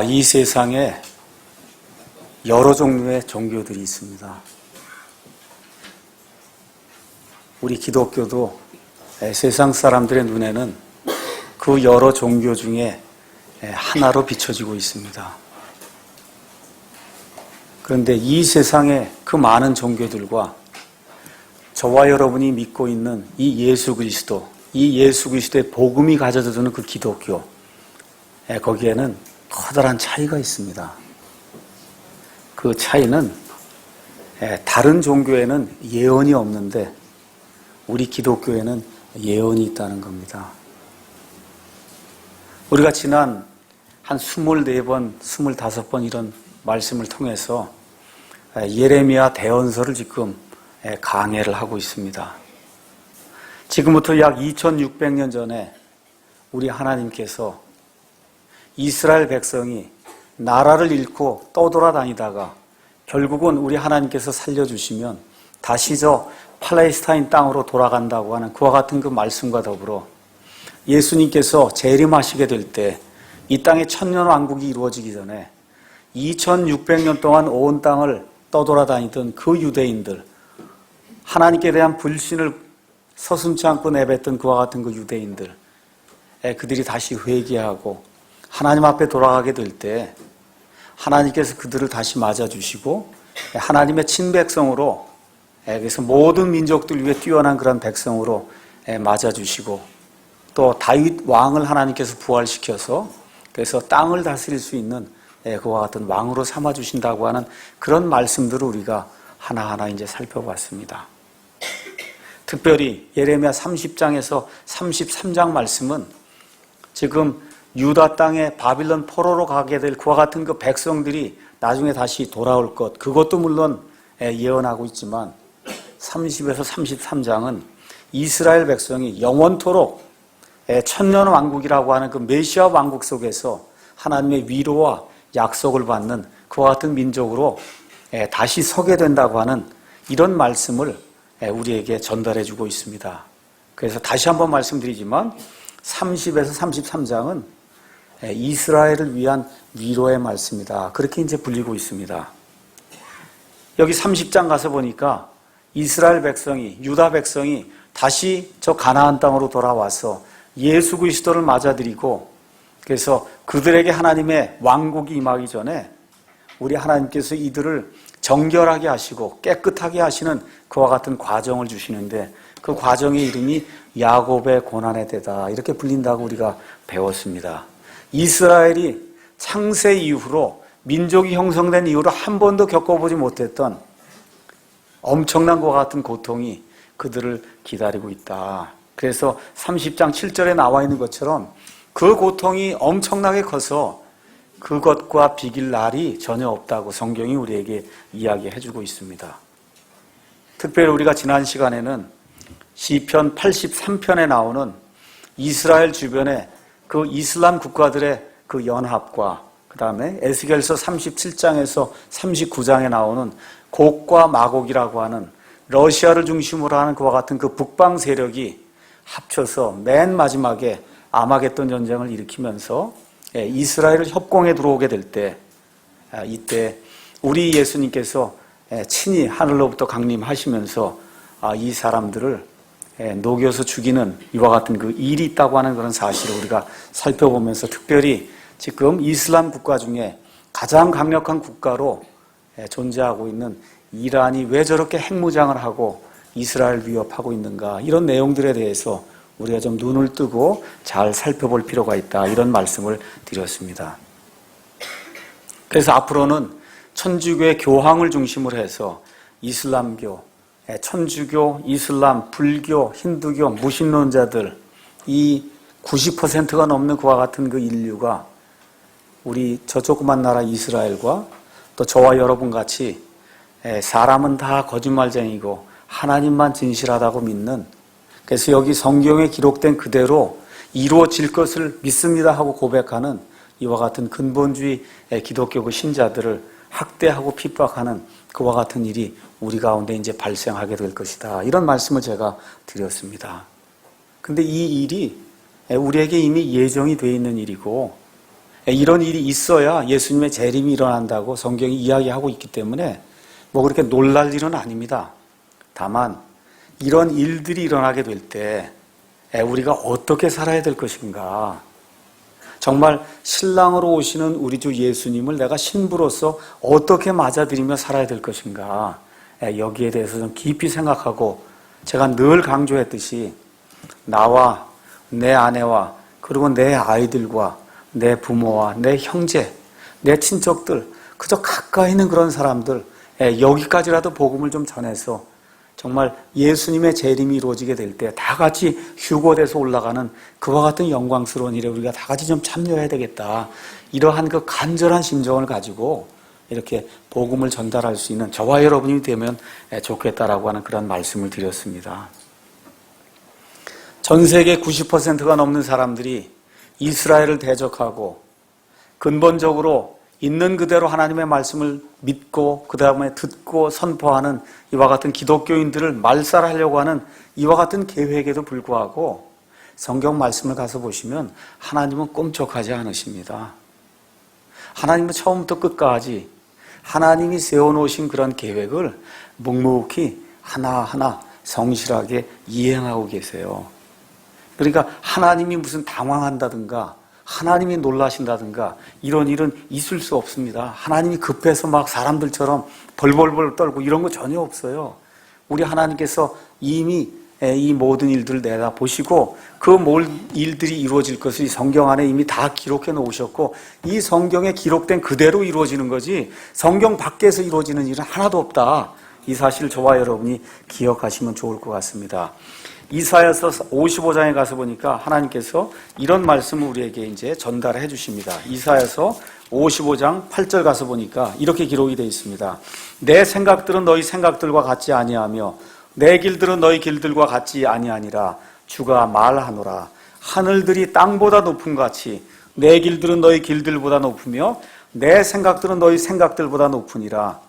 이 세상에 여러 종류의 종교들이 있습니다. 우리 기독교도 세상 사람들의 눈에는 그 여러 종교 중에 하나로 비춰지고 있습니다. 그런데 이 세상의 그 많은 종교들과 저와 여러분이 믿고 있는 이 예수 그리스도의 복음이 가져다 주는 그 기독교, 거기에는 커다란 차이가 있습니다. 그 차이는 다른 종교에는 예언이 없는데 우리 기독교에는 예언이 있다는 겁니다. 우리가 지난 한 24번, 25번 이런 말씀을 통해서 예레미야 대언서를 지금 강해를 하고 있습니다. 지금부터 약 2600년 전에 우리 하나님께서 이스라엘 백성이 나라를 잃고 떠돌아다니다가 결국은 우리 하나님께서 살려주시면 다시 저 팔레스타인 땅으로 돌아간다고 하는 그와 같은 그 말씀과 더불어 예수님께서 재림하시게 될 때 이 땅의 천년왕국이 이루어지기 전에 2600년 동안 온 땅을 떠돌아다니던 그 유대인들, 하나님께 대한 불신을 서슴지 않고 내뱉던 그와 같은 그 유대인들, 그들이 다시 회개하고 하나님 앞에 돌아가게 될 때 하나님께서 그들을 다시 맞아주시고 하나님의 친백성으로, 그래서 모든 민족들 위해 뛰어난 그런 백성으로 맞아주시고 또 다윗 왕을 하나님께서 부활시켜서 그래서 땅을 다스릴 수 있는 그와 같은 왕으로 삼아주신다고 하는 그런 말씀들을 우리가 하나하나 이제 살펴봤습니다. 특별히 예레미야 30장에서 33장 말씀은 지금 유다 땅에 바빌론 포로로 가게 될 그와 같은 그 백성들이 나중에 다시 돌아올 것, 그것도 물론 예언하고 있지만 30에서 33장은 이스라엘 백성이 영원토록 천년 왕국이라고 하는 그 메시아 왕국 속에서 하나님의 위로와 약속을 받는 그와 같은 민족으로 다시 서게 된다고 하는 이런 말씀을 우리에게 전달해 주고 있습니다. 그래서 다시 한번 말씀드리지만 30에서 33장은 이스라엘을 위한 위로의 말씀이다. 그렇게 이제 불리고 있습니다. 여기 30장 가서 보니까 이스라엘 백성이, 유다 백성이 다시 저 가나안 땅으로 돌아와서 예수 그리스도를 맞아들이고 그래서 그들에게 하나님의 왕국이 임하기 전에 우리 하나님께서 이들을 정결하게 하시고 깨끗하게 하시는 그와 같은 과정을 주시는데 그 과정의 이름이 야곱의 고난의 때다. 이렇게 불린다고 우리가 배웠습니다. 이스라엘이 창세 이후로 민족이 형성된 이후로 한 번도 겪어보지 못했던 엄청난 것과 같은 고통이 그들을 기다리고 있다. 그래서 30장 7절에 나와 있는 것처럼 그 고통이 엄청나게 커서 그것과 비길 날이 전혀 없다고 성경이 우리에게 이야기해주고 있습니다. 특별히 우리가 지난 시간에는 시편 83편에 나오는 이스라엘 주변의 그 이슬람 국가들의 그 연합과 그 다음에 에스겔서 37장에서 39장에 나오는 곡과 마곡이라고 하는 러시아를 중심으로 하는 그와 같은 그 북방 세력이 합쳐서 맨 마지막에 아마겟돈 전쟁을 일으키면서 이스라엘을 협공에 들어오게 될 때 이때 우리 예수님께서 친히 하늘로부터 강림하시면서 이 사람들을 녹여서 죽이는 이와 같은 그 일이 있다고 하는 그런 사실을 우리가 살펴보면서 특별히 지금 이슬람 국가 중에 가장 강력한 국가로 존재하고 있는 이란이 왜 저렇게 핵무장을 하고 이스라엘 위협하고 있는가, 이런 내용들에 대해서 우리가 좀 눈을 뜨고 잘 살펴볼 필요가 있다, 이런 말씀을 드렸습니다. 그래서 앞으로는 천주교의 교황을 중심으로 해서 이슬람교, 천주교, 이슬람, 불교, 힌두교, 무신론자들, 이 90%가 넘는 그와 같은 그 인류가 우리 저 조그만 나라 이스라엘과 또 저와 여러분 같이 사람은 다 거짓말쟁이고 하나님만 진실하다고 믿는, 그래서 여기 성경에 기록된 그대로 이루어질 것을 믿습니다 하고 고백하는 이와 같은 근본주의 기독교 그 신자들을 학대하고 핍박하는 그와 같은 일이 우리 가운데 이제 발생하게 될 것이다. 이런 말씀을 제가 드렸습니다. 근데 이 일이 우리에게 이미 예정이 되어 있는 일이고 이런 일이 있어야 예수님의 재림이 일어난다고 성경이 이야기하고 있기 때문에 뭐 그렇게 놀랄 일은 아닙니다. 다만 이런 일들이 일어나게 될 때 우리가 어떻게 살아야 될 것인가, 정말 신랑으로 오시는 우리 주 예수님을 내가 신부로서 어떻게 맞아들이며 살아야 될 것인가, 여기에 대해서 좀 깊이 생각하고, 제가 늘 강조했듯이 나와 내 아내와 그리고 내 아이들과 내 부모와 내 형제, 내 친척들, 그저 가까이 있는 그런 사람들, 여기까지라도 복음을 좀 전해서 정말 예수님의 재림이 이루어지게 될 때 다 같이 휴거돼서 올라가는 그와 같은 영광스러운 일에 우리가 다 같이 좀 참여해야 되겠다, 이러한 그 간절한 심정을 가지고 이렇게 복음을 전달할 수 있는 저와 여러분이 되면 좋겠다라고 하는 그런 말씀을 드렸습니다. 전 세계 90%가 넘는 사람들이 이스라엘을 대적하고 근본적으로 있는 그대로 하나님의 말씀을 믿고 그 다음에 듣고 선포하는 이와 같은 기독교인들을 말살하려고 하는 이와 같은 계획에도 불구하고 성경 말씀을 가서 보시면 하나님은 꿈쩍하지 않으십니다. 하나님은 처음부터 끝까지 하나님이 세워놓으신 그런 계획을 묵묵히 하나하나 성실하게 이행하고 계세요. 그러니까 하나님이 무슨 당황한다든가 하나님이 놀라신다든가 이런 일은 있을 수 없습니다. 하나님이 급해서 막 사람들처럼 벌벌벌 떨고 이런 거 전혀 없어요. 우리 하나님께서 이미 이 모든 일들을 내다보시고 그 일들이 이루어질 것을 성경 안에 이미 다 기록해 놓으셨고, 이 성경에 기록된 그대로 이루어지는 거지 성경 밖에서 이루어지는 일은 하나도 없다, 이 사실을 저와 여러분이 기억하시면 좋을 것 같습니다. 이사야서 55장에 가서 보니까 하나님께서 이런 말씀을 우리에게 이제 전달해 주십니다. 이사야서 55장 8절 가서 보니까 이렇게 기록이 되어 있습니다. 내 생각들은 너희 생각들과 같지 아니하며 내 길들은 너희 길들과 같지 아니하니라. 주가 말하노라. 하늘들이 땅보다 높음 같이 내 길들은 너희 길들보다 높으며 내 생각들은 너희 생각들보다 높으니라.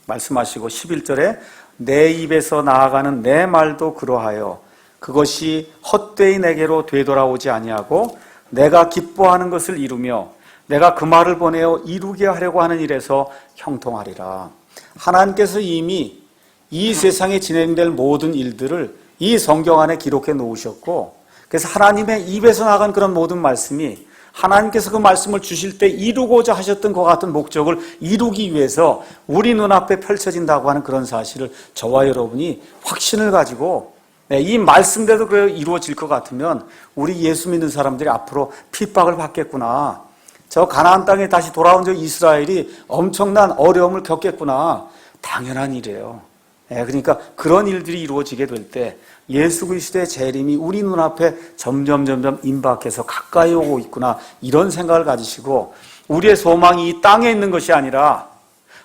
말씀하시고 11절에 내 입에서 나아가는 내 말도 그러하여 그것이 헛되이 내게로 되돌아오지 아니하고 내가 기뻐하는 것을 이루며 내가 그 말을 보내어 이루게 하려고 하는 일에서 형통하리라. 하나님께서 이미 이 세상에 진행될 모든 일들을 이 성경 안에 기록해 놓으셨고, 그래서 하나님의 입에서 나간 그런 모든 말씀이 하나님께서 그 말씀을 주실 때 이루고자 하셨던 것 같은 목적을 이루기 위해서 우리 눈앞에 펼쳐진다고 하는 그런 사실을 저와 여러분이 확신을 가지고, 이 말씀대로 이루어질 것 같으면 우리 예수 믿는 사람들이 앞으로 핍박을 받겠구나, 저 가나안 땅에 다시 돌아온 저 이스라엘이 엄청난 어려움을 겪겠구나, 당연한 일이에요. 그러니까 그런 일들이 이루어지게 될 때 예수 그리스도의 재림이 우리 눈앞에 점점 임박해서 가까이 오고 있구나, 이런 생각을 가지시고 우리의 소망이 이 땅에 있는 것이 아니라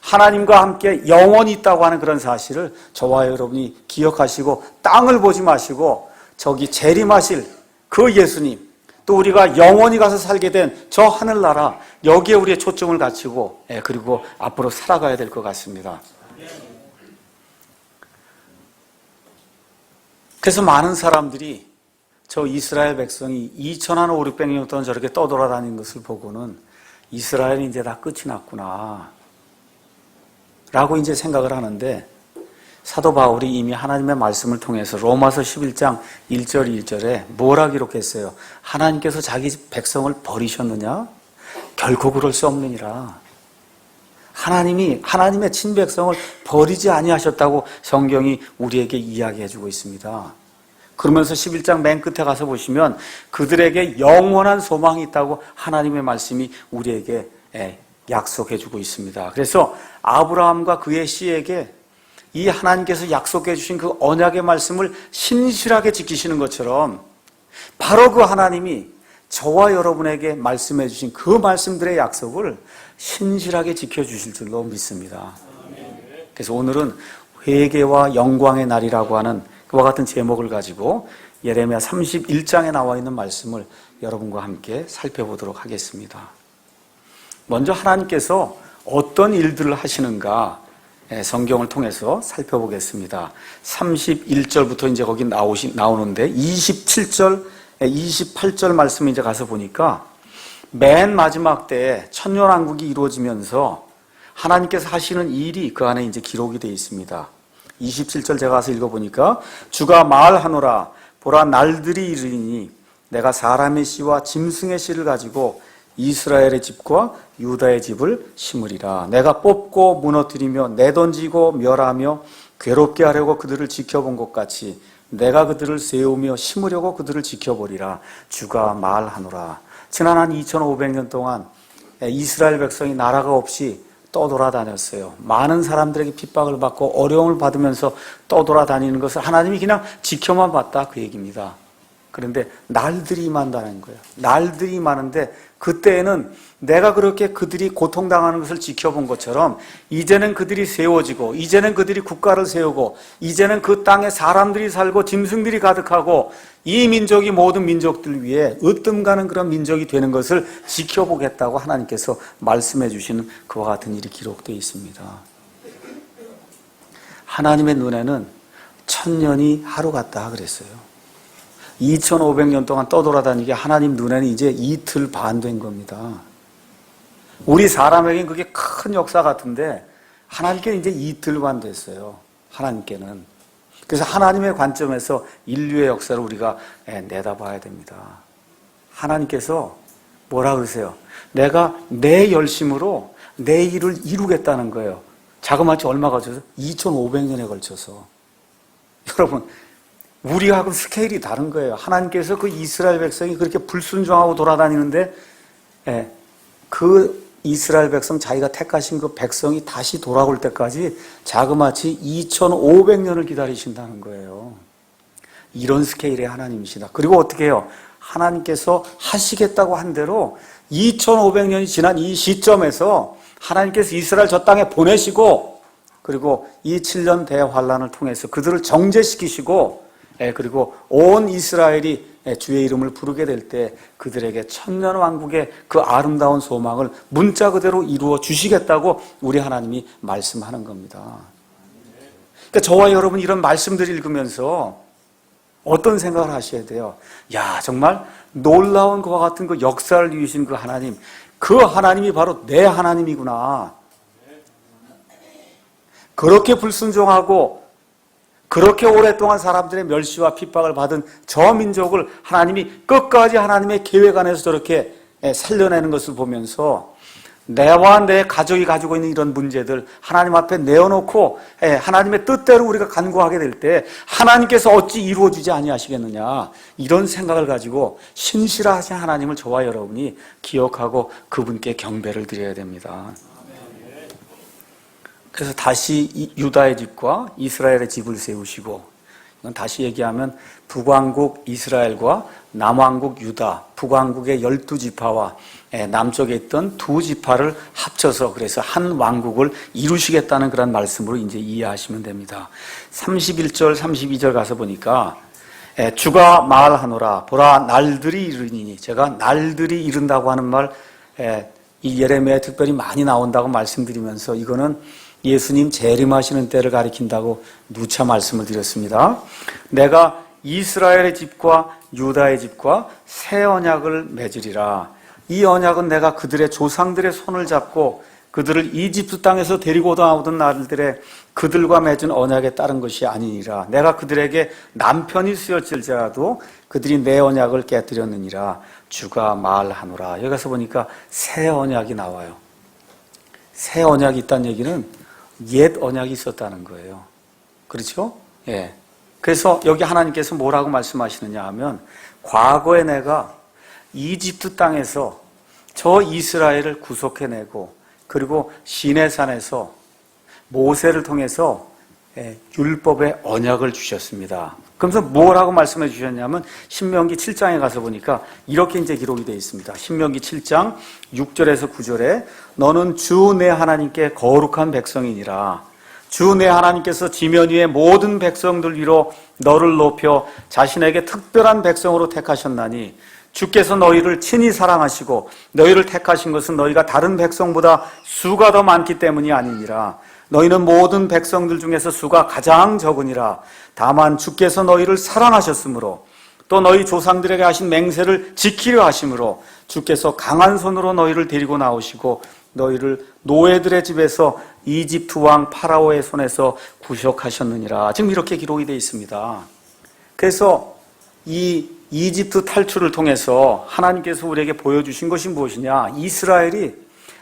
하나님과 함께 영원히 있다고 하는 그런 사실을 저와 여러분이 기억하시고 땅을 보지 마시고 저기 재림하실 그 예수님, 또 우리가 영원히 가서 살게 된 저 하늘나라, 여기에 우리의 초점을 갖추고 그리고 앞으로 살아가야 될 것 같습니다. 그래서 많은 사람들이 저 이스라엘 백성이 2000한 500년 동안 저렇게 떠돌아다니는 것을 보고는 이스라엘이 이제 다 끝이 났구나 라고 이제 생각을 하는데, 사도 바울이 이미 하나님의 말씀을 통해서 로마서 11장 1절 2절에 뭐라 기록했어요? 하나님께서 자기 백성을 버리셨느냐? 결코 그럴 수 없느니라. 하나님이 하나님의 친백성을 버리지 아니하셨다고 성경이 우리에게 이야기해주고 있습니다. 그러면서 11장 맨 끝에 가서 보시면 그들에게 영원한 소망이 있다고 하나님의 말씀이 우리에게 약속해주고 있습니다. 그래서 아브라함과 그의 씨에게 이 하나님께서 약속해 주신 그 언약의 말씀을 신실하게 지키시는 것처럼 바로 그 하나님이 저와 여러분에게 말씀해 주신 그 말씀들의 약속을 신실하게 지켜주실 줄로 믿습니다. 그래서 오늘은 회개와 영광의 날이라고 하는 그와 같은 제목을 가지고 예레미야 31장에 나와 있는 말씀을 여러분과 함께 살펴보도록 하겠습니다. 먼저 하나님께서 어떤 일들을 하시는가 성경을 통해서 살펴보겠습니다. 31절부터 이제 거기 나오는데 27절, 28절 말씀에 이제 가서 보니까 맨 마지막 때에 천년왕국이 이루어지면서 하나님께서 하시는 일이 그 안에 이제 기록이 되어 있습니다. 27절 제가 가서 읽어보니까 주가 말하노라 보라 날들이 이르리니 내가 사람의 씨와 짐승의 씨를 가지고 이스라엘의 집과 유다의 집을 심으리라. 내가 뽑고 무너뜨리며 내던지고 멸하며 괴롭게 하려고 그들을 지켜본 것 같이 내가 그들을 세우며 심으려고 그들을 지켜보리라. 주가 말하노라. 지난 한 2500년 동안 이스라엘 백성이 나라가 없이 떠돌아다녔어요. 많은 사람들에게 핍박을 받고 어려움을 받으면서 떠돌아다니는 것을 하나님이 그냥 지켜만 봤다 그 얘기입니다. 그런데 날들이 임한다는 거예요. 날들이 임하는데 그때에는 내가 그렇게 그들이 고통당하는 것을 지켜본 것처럼 이제는 그들이 세워지고 이제는 그들이 국가를 세우고 이제는 그 땅에 사람들이 살고 짐승들이 가득하고 이 민족이 모든 민족들 위해 으뜸가는 그런 민족이 되는 것을 지켜보겠다고 하나님께서 말씀해 주시는 그와 같은 일이 기록되어 있습니다. 하나님의 눈에는 1000년이 하루 같다 그랬어요. 2500년 동안 떠돌아다니게 하나님 눈에는 이제 이틀 반 된 겁니다. 우리 사람에게는 그게 큰 역사 같은데 하나님께는 이제 이틀 반 됐어요. 하나님께는. 그래서 하나님의 관점에서 인류의 역사를 우리가 내다봐야 됩니다. 하나님께서 뭐라 그러세요? 내가 내 열심으로 내 일을 이루겠다는 거예요. 자그마치 얼마 걸쳐서? 2500년에 걸쳐서. 여러분 우리하고 스케일이 다른 거예요. 하나님께서 그 이스라엘 백성이 그렇게 불순종하고 돌아다니는데 그 이스라엘 백성 자기가 택하신 그 백성이 다시 돌아올 때까지 자그마치 2500년을 기다리신다는 거예요. 이런 스케일의 하나님이시다. 그리고 어떻게 해요? 하나님께서 하시겠다고 한 대로 2500년이 지난 이 시점에서 하나님께서 이스라엘 저 땅에 보내시고 그리고 이 7년 대환란을 통해서 그들을 정죄시키시고 그리고 온 이스라엘이 주의 이름을 부르게 될 때 그들에게 천년왕국의 그 아름다운 소망을 문자 그대로 이루어 주시겠다고 우리 하나님이 말씀하는 겁니다. 그러니까 저와 여러분 이런 말씀들을 읽으면서 어떤 생각을 하셔야 돼요? 야, 정말 놀라운 그와 같은 그 역사를 이루신 그 하나님이 바로 내 하나님이구나. 그렇게 불순종하고 그렇게 오랫동안 사람들의 멸시와 핍박을 받은 저 민족을 하나님이 끝까지 하나님의 계획 안에서 저렇게 살려내는 것을 보면서 내와 내 가족이 가지고 있는 이런 문제들 하나님 앞에 내어놓고 하나님의 뜻대로 우리가 간구하게 될 때 하나님께서 어찌 이루어주지 아니하시겠느냐 이런 생각을 가지고 신실하신 하나님을 저와 여러분이 기억하고 그분께 경배를 드려야 됩니다. 그래서 다시 유다의 집과 이스라엘의 집을 세우시고, 이건 다시 얘기하면 북왕국 이스라엘과 남왕국 유다, 북왕국의 12지파와 남쪽에 있던 2지파를 합쳐서 그래서 한 왕국을 이루시겠다는 그런 말씀으로 이제 이해하시면 됩니다. 31절, 32절 가서 보니까 주가 말하노라 보라 날들이 이르니니, 제가 날들이 이른다고 하는 말 이 예레미야에 특별히 많이 나온다고 말씀드리면서 이거는 예수님 재림하시는 때를 가리킨다고 누차 말씀을 드렸습니다. 내가 이스라엘의 집과 유다의 집과 새 언약을 맺으리라. 이 언약은 내가 그들의 조상들의 손을 잡고 그들을 이집트 땅에서 데리고 나오던 날들에 그들과 맺은 언약에 따른 것이 아니니라. 내가 그들에게 남편이 쓰였을지라도 그들이 내 언약을 깨뜨렸느니라. 주가 말하노라. 여기 가서 보니까 새 언약이 나와요. 새 언약이 있다는 얘기는 옛 언약이 있었다는 거예요. 그렇죠? 예. 그래서 여기 하나님께서 뭐라고 말씀하시느냐 하면 과거에 내가 이집트 땅에서 저 이스라엘을 구속해내고 그리고 시내산에서 모세를 통해서 율법의 언약을 주셨습니다. 그러면서 뭐라고 말씀해 주셨냐면 신명기 7장에 가서 보니까 이렇게 이제 기록이 되어 있습니다. 신명기 7장 6절에서 9절에 너는 주 내 하나님께 거룩한 백성이니라. 주 내 하나님께서 지면 위의 모든 백성들 위로 너를 높여 자신에게 특별한 백성으로 택하셨나니 주께서 너희를 친히 사랑하시고 너희를 택하신 것은 너희가 다른 백성보다 수가 더 많기 때문이 아니니라. 너희는 모든 백성들 중에서 수가 가장 적으니라. 다만 주께서 너희를 사랑하셨으므로 또 너희 조상들에게 하신 맹세를 지키려 하심으로 주께서 강한 손으로 너희를 데리고 나오시고 너희를 노예들의 집에서 이집트 왕 파라오의 손에서 구속하셨느니라. 지금 이렇게 기록이 되어 있습니다. 그래서 이 이집트 탈출을 통해서 하나님께서 우리에게 보여주신 것이 무엇이냐? 이스라엘이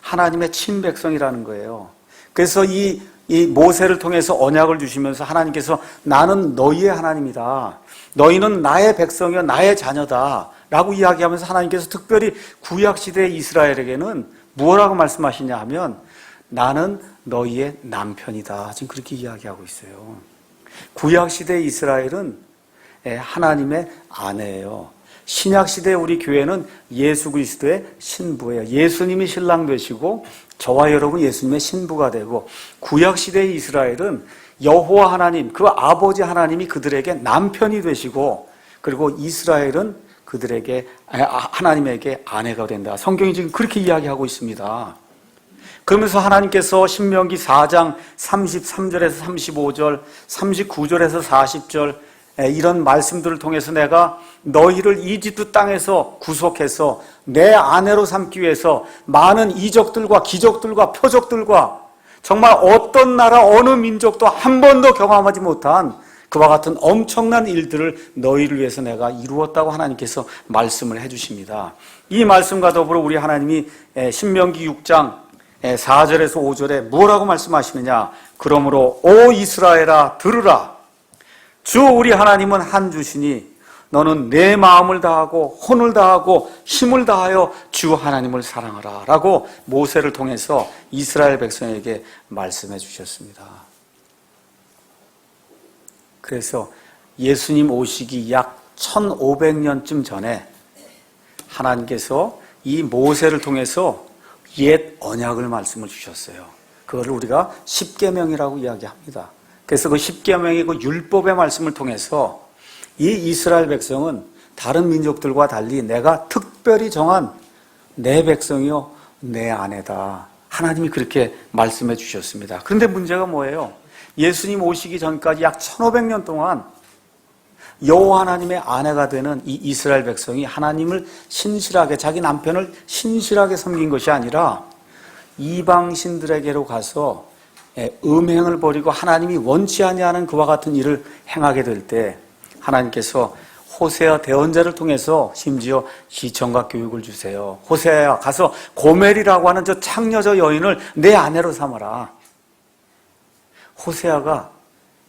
하나님의 친백성이라는 거예요. 그래서 이 모세를 통해서 언약을 주시면서 하나님께서 나는 너희의 하나님이다. 너희는 나의 백성이요 나의 자녀다. 라고 이야기하면서 하나님께서 특별히 구약시대의 이스라엘에게는 무엇라고 말씀하시냐 하면 나는 너희의 남편이다. 지금 그렇게 이야기하고 있어요. 구약시대의 이스라엘은 하나님의 아내예요. 신약시대 우리 교회는 예수 그리스도의 신부예요. 예수님이 신랑 되시고 저와 여러분 예수님의 신부가 되고, 구약시대의 이스라엘은 여호와 하나님, 그 아버지 하나님이 그들에게 남편이 되시고, 그리고 이스라엘은 그들에게 하나님에게 아내가 된다. 성경이 지금 그렇게 이야기하고 있습니다. 그러면서 하나님께서 신명기 4장 33절에서 35절, 39절에서 40절 이런 말씀들을 통해서 내가 너희를 이집트 땅에서 구속해서 내 아내로 삼기 위해서 많은 이적들과 기적들과 표적들과 정말 어떤 나라 어느 민족도 한 번도 경험하지 못한 그와 같은 엄청난 일들을 너희를 위해서 내가 이루었다고 하나님께서 말씀을 해주십니다. 이 말씀과 더불어 우리 하나님이 신명기 6장 4절에서 5절에 뭐라고 말씀하시느냐? 그러므로 오 이스라엘아 들으라. 주 우리 하나님은 한 주시니 너는 내 마음을 다하고 혼을 다하고 힘을 다하여 주 하나님을 사랑하라 라고 모세를 통해서 이스라엘 백성에게 말씀해 주셨습니다. 그래서 예수님 오시기 약 1500년쯤 전에 하나님께서 이 모세를 통해서 옛 언약을 말씀을 주셨어요. 그걸 우리가 십계명이라고 이야기합니다. 그래서 그 십계명의 그 율법의 말씀을 통해서 이 이스라엘 백성은 다른 민족들과 달리 내가 특별히 정한 내 백성이요 내 아내다. 하나님이 그렇게 말씀해 주셨습니다. 그런데 문제가 뭐예요? 예수님 오시기 전까지 약 1500년 동안 여호와 하나님의 아내가 되는 이 이스라엘 백성이 하나님을 신실하게, 자기 남편을 신실하게 섬긴 것이 아니라 이방신들에게로 가서 음행을 벌이고 하나님이 원치 아니하는 그와 같은 일을 행하게 될 때 하나님께서 호세아 대언자를 통해서 심지어 시청각 교육을 주세요. 호세아야 가서 고멜이라고 하는 저 창녀 여인을 내 아내로 삼아라. 호세아가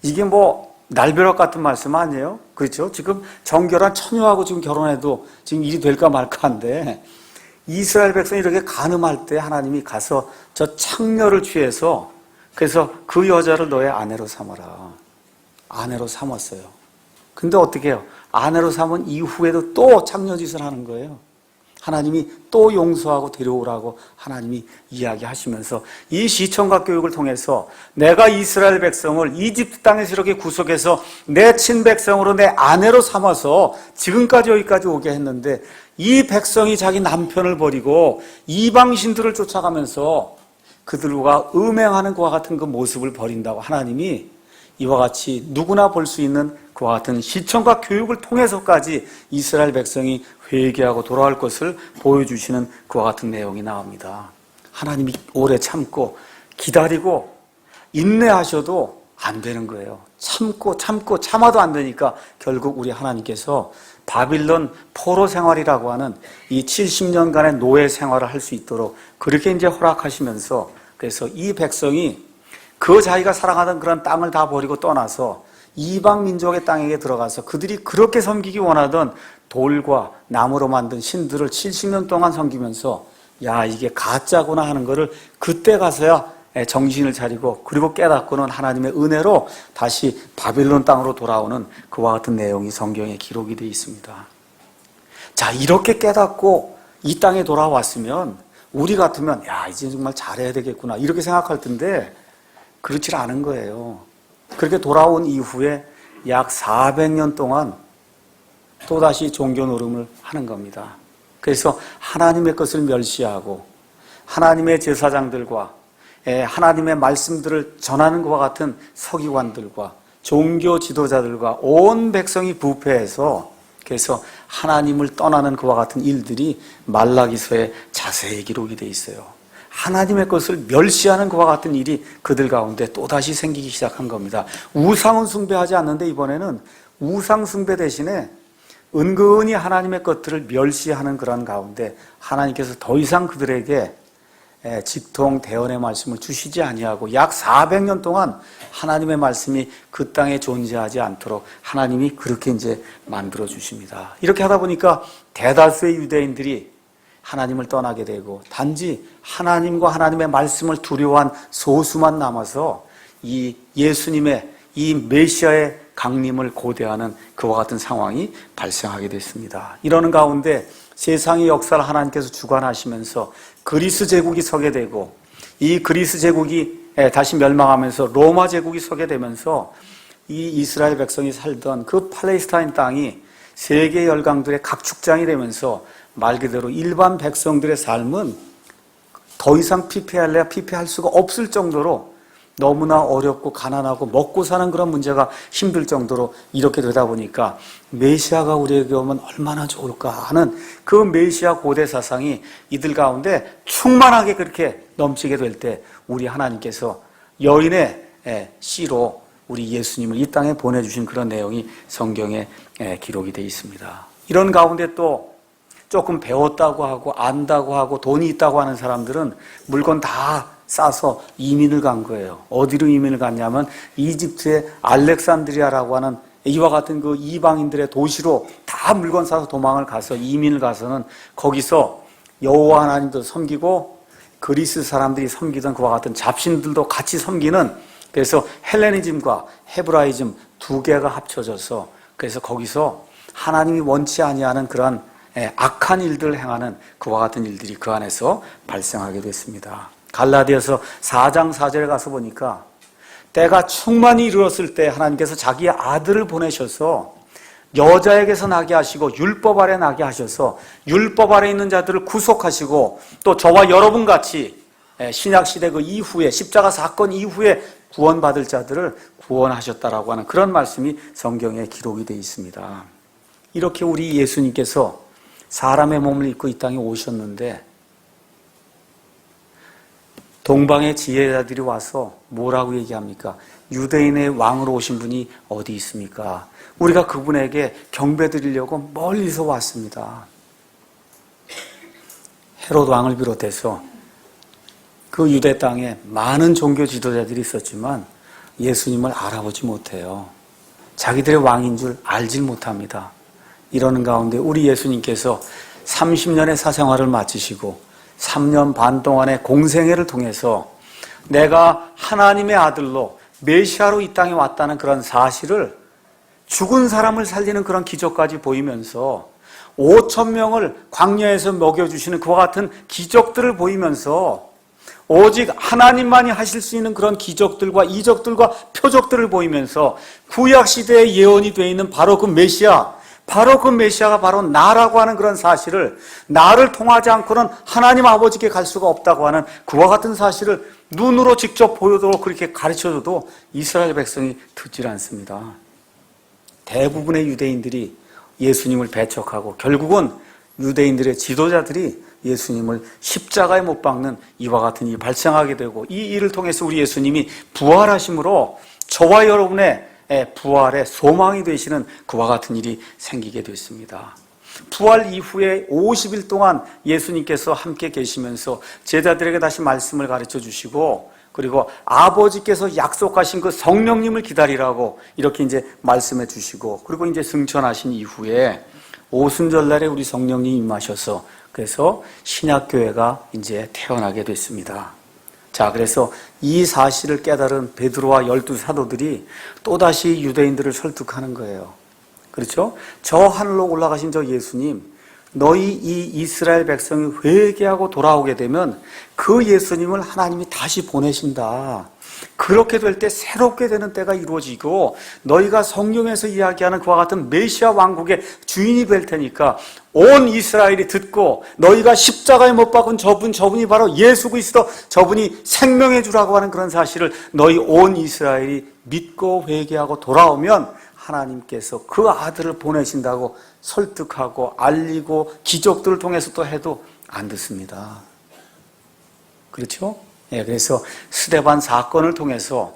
이게 뭐 날벼락 같은 말씀 아니에요? 그렇죠? 지금 정결한 처녀하고 지금 결혼해도 지금 일이 될까 말까 한데 이스라엘 백성이 이렇게 간음할 때 하나님이 가서 저 창녀를 취해서 그래서 그 여자를 너의 아내로 삼아라. 아내로 삼았어요. 근데 어떻게 해요? 아내로 삼은 이후에도 또 창녀짓을 하는 거예요. 하나님이 또 용서하고 데려오라고 하나님이 이야기하시면서 이 시청각 교육을 통해서 내가 이스라엘 백성을 이집트 땅에서 이렇게 구속해서 내 친백성으로 내 아내로 삼아서 지금까지 여기까지 오게 했는데 이 백성이 자기 남편을 버리고 이방신들을 쫓아가면서 그들과 음행하는 그와 같은 그 모습을 버린다고 하나님이 이와 같이 누구나 볼 수 있는 그와 같은 시청각 교육을 통해서까지 이스라엘 백성이 회개하고 돌아올 것을 보여주시는 그와 같은 내용이 나옵니다. 하나님이 오래 참고 기다리고 인내하셔도 안 되는 거예요. 참고 참아도 안 되니까 결국 우리 하나님께서 바빌론 포로 생활이라고 하는 이 70년간의 노예 생활을 할 수 있도록 그렇게 이제 허락하시면서 그래서 이 백성이 그 자기가 사랑하던 그런 땅을 다 버리고 떠나서 이방 민족의 땅에 들어가서 그들이 그렇게 섬기기 원하던 돌과 나무로 만든 신들을 70년 동안 섬기면서 야 이게 가짜구나 하는 거를 그때 가서야 정신을 차리고 그리고 깨닫고는 하나님의 은혜로 다시 바빌론 땅으로 돌아오는 그와 같은 내용이 성경에 기록이 되어 있습니다. 자 이렇게 깨닫고 이 땅에 돌아왔으면 우리 같으면 야 이제 정말 잘해야 되겠구나 이렇게 생각할 텐데 그렇지 않은 거예요. 그렇게 돌아온 이후에 약 400년 동안 또다시 종교 노름을 하는 겁니다. 그래서 하나님의 것을 멸시하고 하나님의 제사장들과 하나님의 말씀들을 전하는 것과 같은 서기관들과 종교 지도자들과 온 백성이 부패해서 그래서 하나님을 떠나는 그와 같은 일들이 말라기서에 자세히 기록이 되어 있어요. 하나님의 것을 멸시하는 그와 같은 일이 그들 가운데 또다시 생기기 시작한 겁니다. 우상은 숭배하지 않는데 이번에는 우상 숭배 대신에 은근히 하나님의 것들을 멸시하는 그런 가운데 하나님께서 더 이상 그들에게 직통 대언의 말씀을 주시지 아니하고 약 400년 동안 하나님의 말씀이 그 땅에 존재하지 않도록 하나님이 그렇게 이제 만들어 주십니다. 이렇게 하다 보니까 대다수의 유대인들이 하나님을 떠나게 되고 단지 하나님과 하나님의 말씀을 두려워한 소수만 남아서 이 예수님의 이 메시아의 강림을 고대하는 그와 같은 상황이 발생하게 됐습니다. 이러는 가운데 세상의 역사를 하나님께서 주관하시면서 그리스 제국이 서게 되고 이 그리스 제국이 다시 멸망하면서 로마 제국이 서게 되면서 이 이스라엘 백성이 살던 그 팔레스타인 땅이 세계 열강들의 각축장이 되면서 말 그대로 일반 백성들의 삶은 더 이상 피폐할래야 피폐할 수가 없을 정도로 너무나 어렵고 가난하고 먹고 사는 그런 문제가 힘들 정도로 이렇게 되다 보니까 메시아가 우리에게 오면 얼마나 좋을까 하는 그 메시아 고대 사상이 이들 가운데 충만하게 그렇게 넘치게 될 때 우리 하나님께서 여인의 씨로 우리 예수님을 이 땅에 보내주신 그런 내용이 성경에 기록이 되어 있습니다. 이런 가운데 또 조금 배웠다고 하고 안다고 하고 돈이 있다고 하는 사람들은 물건 다 싸서 이민을 간 거예요. 어디로 이민을 갔냐면 이집트의 알렉산드리아라고 하는 이와 같은 그 이방인들의 도시로 다 물건 싸서 도망을 가서 이민을 가서는 거기서 여호와 하나님도 섬기고 그리스 사람들이 섬기던 그와 같은 잡신들도 같이 섬기는, 그래서 헬레니즘과 헤브라이즘 두 개가 합쳐져서 그래서 거기서 하나님이 원치 아니하는 그런 악한 일들을 행하는 그와 같은 일들이 그 안에서 발생하게 됐습니다. 갈라디아서 4장 4절에 가서 보니까 때가 충만히 이르렀을 때 하나님께서 자기의 아들을 보내셔서 여자에게서 나게 하시고 율법 아래 나게 하셔서 율법 아래 있는 자들을 구속하시고 또 저와 여러분 같이 신약시대 그 이후에 십자가 사건 이후에 구원받을 자들을 구원하셨다라고 하는 그런 말씀이 성경에 기록이 되어 있습니다. 이렇게 우리 예수님께서 사람의 몸을 입고 이 땅에 오셨는데 동방의 지혜자들이 와서 뭐라고 얘기합니까? 유대인의 왕으로 오신 분이 어디 있습니까? 우리가 그분에게 경배 드리려고 멀리서 왔습니다. 헤롯 왕을 비롯해서 그 유대 땅에 많은 종교 지도자들이 있었지만 예수님을 알아보지 못해요. 자기들의 왕인 줄 알질 못합니다. 이러는 가운데 우리 예수님께서 30년의 사생활을 마치시고 3년 반 동안의 공생애를 통해서 내가 하나님의 아들로 메시아로 이 땅에 왔다는 그런 사실을 죽은 사람을 살리는 그런 기적까지 보이면서 5,000명을 광야에서 먹여주시는 그와 같은 기적들을 보이면서 오직 하나님만이 하실 수 있는 그런 기적들과 이적들과 표적들을 보이면서 구약시대에 예언이 되어 있는 바로 그 메시아, 바로 그 메시아가 바로 나라고 하는 그런 사실을, 나를 통하지 않고는 하나님 아버지께 갈 수가 없다고 하는 그와 같은 사실을 눈으로 직접 보여도록 그렇게 가르쳐줘도 이스라엘 백성이 듣질 않습니다. 대부분의 유대인들이 예수님을 배척하고 결국은 유대인들의 지도자들이 예수님을 십자가에 못 박는 이와 같은 일이 발생하게 되고 이 일을 통해서 우리 예수님이 부활하심으로 저와 여러분의 부활의 소망이 되시는 그와 같은 일이 생기게 됐습니다. 부활 이후에 50일 동안 예수님께서 함께 계시면서 제자들에게 다시 말씀을 가르쳐 주시고 그리고 아버지께서 약속하신 그 성령님을 기다리라고 이렇게 이제 말씀해 주시고 그리고 이제 승천하신 이후에 오순절날에 우리 성령님이 임하셔서 그래서 신약교회가 이제 태어나게 됐습니다. 자, 그래서 이 사실을 깨달은 베드로와 12사도들이 또다시 유대인들을 설득하는 거예요. 그렇죠? 저 하늘로 올라가신 저 예수님, 너희 이 이스라엘 백성이 회개하고 돌아오게 되면 그 예수님을 하나님이 다시 보내신다. 그렇게 될 때 새롭게 되는 때가 이루어지고 너희가 성경에서 이야기하는 그와 같은 메시아 왕국의 주인이 될 테니까 온 이스라엘이 듣고 너희가 십자가에 못 박은 저분이 바로 예수 그리스도, 저분이 생명의 주라고 하는 그런 사실을 너희 온 이스라엘이 믿고 회개하고 돌아오면 하나님께서 그 아들을 보내신다고 설득하고 알리고 기적들을 통해서 또 해도 안 듣습니다. 그렇죠? 예, 그래서 스데반 사건을 통해서